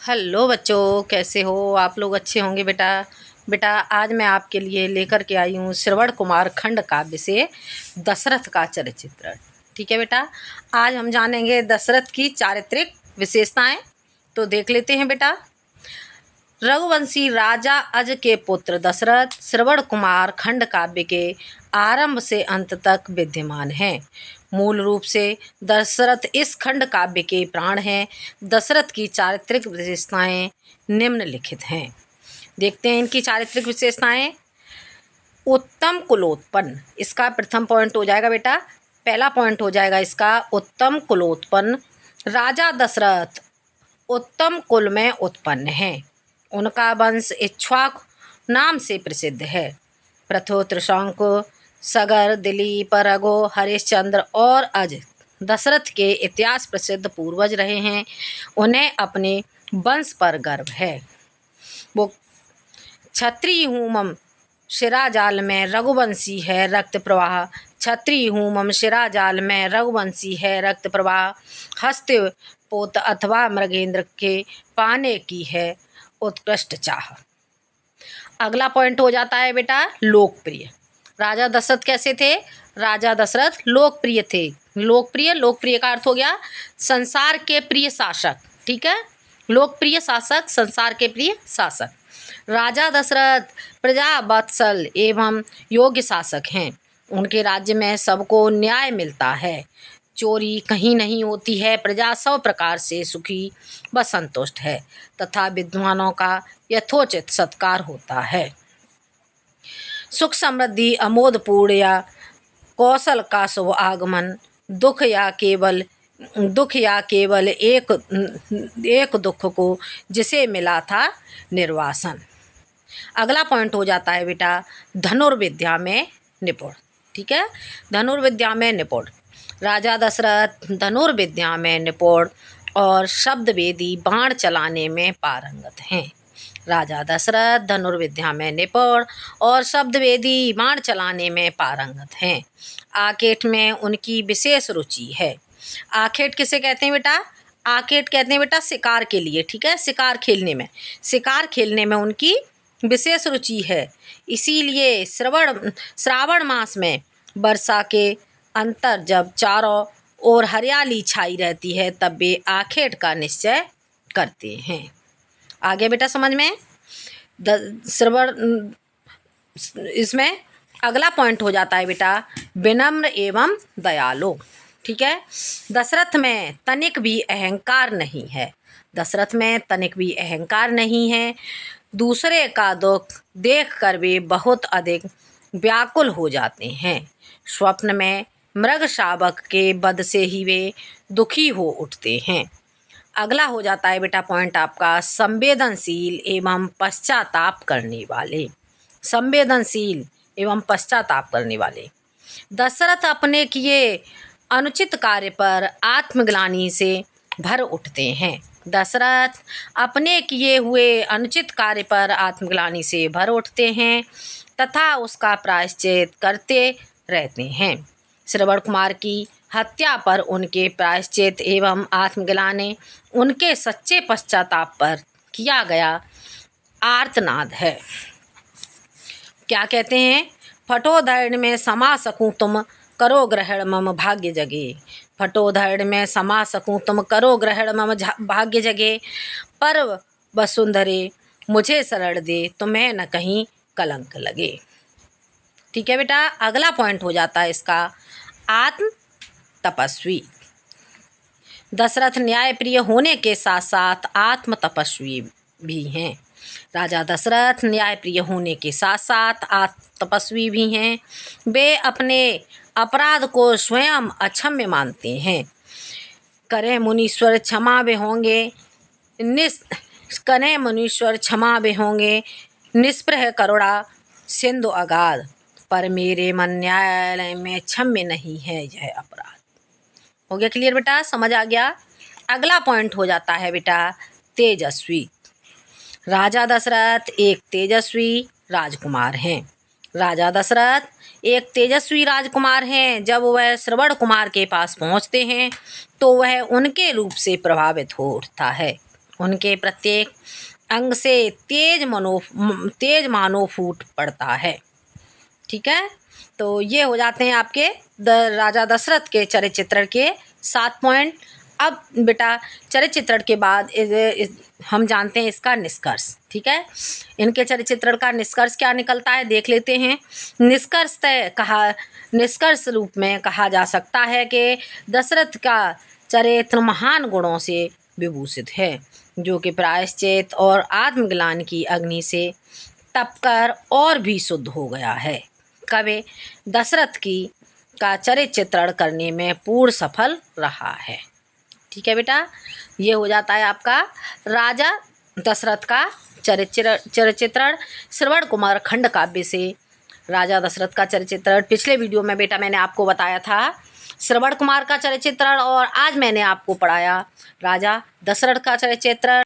Hello बच्चों, कैसे हो आप लोग? अच्छे होंगे बेटा। बेटा आज मैं आपके लिए लेकर के आई हूँ श्रवण कुमार खंड काव्य से दशरथ का चरित्र। ठीक है बेटा, आज हम जानेंगे दशरथ की चारित्रिक विशेषताएं। तो देख लेते हैं बेटा। रघुवंशी राजा अज के पुत्र दशरथ श्रवण कुमार खंड काव्य के आरंभ से अंत तक विद्यमान हैं। मूल रूप से दशरथ इस खंड काव्य के प्राण हैं। दशरथ की चारित्रिक विशेषताएं निम्नलिखित हैं। देखते हैं इनकी चारित्रिक विशेषताएं। उत्तम कुलोत्पन्न, इसका प्रथम पॉइंट हो जाएगा बेटा। पहला पॉइंट हो जाएगा इसका उत्तम कुलोत्पन्न। राजा दशरथ उत्तम कुल में उत्पन्न है। उनका वंश इक्ष्वाकु नाम से प्रसिद्ध है। प्रथोत्र शंकु सगर दिलीप रघु हरिश्चंद्र और अज दशरथ के इतिहास प्रसिद्ध पूर्वज रहे हैं। उन्हें अपने वंश पर गर्व है। वो क्षत्रिय हूँ मम शिराजाल में रघुवंशी है रक्त प्रवाह। क्षत्रिय हूँ मम शिराजाल में रघुवंशी है रक्त प्रवाह। हस्त पोत अथवा मृगेंद्र के पाने की है उत्कृष्ट चाह। अगला पॉइंट हो जाता है बेटा लोकप्रिय। राजा दशरथ कैसे थे? राजा दशरथ लोकप्रिय थे। लोकप्रिय का अर्थ हो गया संसार के प्रिय शासक। ठीक है, लोकप्रिय शासक, संसार के प्रिय शासक। राजा दशरथ प्रजा वत्सल एवं योग्य शासक हैं। उनके राज्य में सबको न्याय मिलता है, चोरी कहीं नहीं होती है, प्रजा सब प्रकार से सुखी व संतुष्ट है तथा विद्वानों का यथोचित सत्कार होता है। सुख समृद्धि अमोदपूर्ण या कौशल का शुभ आगमन, दुख या केवल एक दुख को जिसे मिला था निर्वासन। अगला पॉइंट हो जाता है बेटा धनुर्विद्या में निपुण। ठीक है, धनुर्विद्या में निपुण। राजा दशरथ धनुर्विद्या में निपुण और शब्दवेदी बाण चलाने में पारंगत हैं। राजा दशरथ धनुर्विद्या में निपुण और शब्दवेदी बाण चलाने में पारंगत हैं। आखेट में उनकी विशेष रुचि है। आखेट किसे कहते हैं बेटा? आखेट कहते हैं बेटा शिकार के लिए। ठीक है, शिकार खेलने में उनकी विशेष रुचि है। इसीलिए श्रावण मास में वर्षा के अंतर जब चारों ओर हरियाली छाई रहती है तब वे आखेट का निश्चय करते हैं। आगे बेटा समझ में श्रवण। इसमें अगला पॉइंट हो जाता है बेटा विनम्र एवं दयालु। ठीक है, दशरथ में तनिक भी अहंकार नहीं है। दशरथ में तनिक भी अहंकार नहीं है। दूसरे का दुख देख कर वे बहुत अधिक व्याकुल हो जाते हैं। स्वप्न में मृग शावक के वध से ही वे दुखी हो उठते हैं। अगला हो जाता है बेटा पॉइंट आपका संवेदनशील एवं पश्चाताप करने वाले। संवेदनशील एवं पश्चाताप करने वाले। दशरथ अपने किए अनुचित कार्य पर आत्मग्लानि से भर उठते हैं। दशरथ अपने किए हुए अनुचित कार्य पर आत्मग्लानि से भर उठते हैं तथा उसका प्रायश्चित करते रहते हैं। श्रवण कुमार की हत्या पर उनके प्रायश्चित एवं आत्मग्लानि उनके सच्चे पश्चाताप पर किया गया आर्तनाद है। क्या कहते हैं? फटोधरण में समा सकूं तुम करो ग्रहण मम भाग्य जगे। फटोधरण में समा सकूं तुम करो ग्रहण मम भाग्य जगे। पर वसुंधरे मुझे शरण दे तुम्हें न कहीं कलंक लगे। ठीक है बेटा, अगला पॉइंट हो जाता है इसका आत्म तपस्वी। दशरथ न्यायप्रिय होने के साथ साथ आत्म तपस्वी भी हैं। राजा दशरथ न्यायप्रिय होने के साथ साथ आत्म तपस्वी भी हैं। वे अपने अपराध को स्वयं अक्षम्य मानते हैं। करें मुनीश्वर क्षमा वे होंगे निष्प्रह करुणा सिंधु अगाध। पर मेरे मन न्यायालय में क्षम्य नहीं है यह अपराध। हो गया क्लियर बेटा? समझ आ गया? अगला पॉइंट हो जाता है बेटा तेजस्वी। राजा दशरथ एक तेजस्वी राजकुमार हैं। राजा दशरथ एक तेजस्वी राजकुमार हैं। जब वह श्रवण कुमार के पास पहुंचते हैं तो वह उनके रूप से प्रभावित हो उनके प्रत्येक अंग से तेज मानो फूट पड़ता है। ठीक है, तो ये हो जाते हैं आपके राजा दशरथ के चरित्र चित्रण के 7 पॉइंट। अब बेटा चरित्र चित्रण के बाद हम जानते हैं इसका निष्कर्ष। ठीक है, इनके चरित्र चित्रण का निष्कर्ष क्या निकलता है देख लेते हैं। निष्कर्ष रूप में कहा जा सकता है कि दशरथ का चरित्र महान गुणों से विभूषित है, जो कि प्रायश्चित और आत्मग्लानि की अग्नि से तपकर और भी शुद्ध हो गया है। कवि दशरथ का चरित्र चित्रण करने में पूर्ण सफल रहा है। ठीक है बेटा, ये हो जाता है आपका राजा दशरथ का चरित्र चित्रण। श्रवण कुमार खंड काव्य से राजा दशरथ का चरित्र चित्रण। पिछले वीडियो में बेटा मैंने आपको बताया था श्रवण कुमार का चरित्र चित्रण, और आज मैंने आपको पढ़ाया राजा दशरथ का चरित्र चित्रण।